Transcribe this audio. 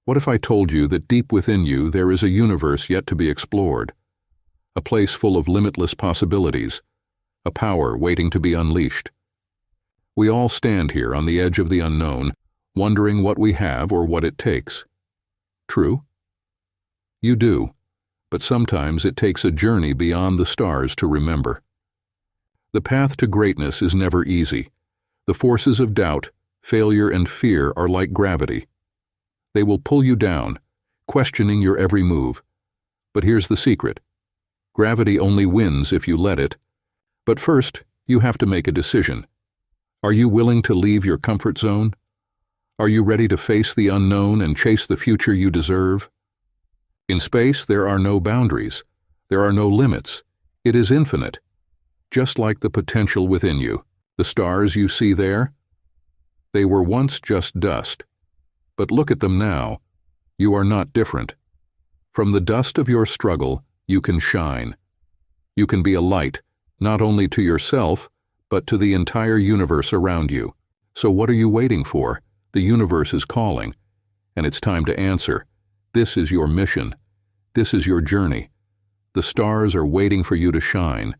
What if I told you that deep within you there is a universe yet to be explored, a place full of limitless possibilities, a power waiting to be unleashed? We all stand here on the edge of the unknown, wondering what we have or what it takes. True? You do, but sometimes it takes a journey beyond the stars to remember. The path to greatness is never easy. The forces of doubt, failure, and fear are like gravity. They will pull you down, questioning your every move. But here's the secret. Gravity only wins if you let it. But first, you have to make a decision. Are you willing to leave your comfort zone? Are you ready to face the unknown and chase the future you deserve? In space, there are no boundaries. There are no limits. It is infinite. Just like the potential within you. The stars you see there? They were once just dust. But look at them now. You are not different. From the dust of your struggle, you can shine. You can be a light, not only to yourself, but to the entire universe around you. So what are you waiting for? The universe is calling, and it's time to answer. This is your mission. This is your journey. The stars are waiting for you to shine,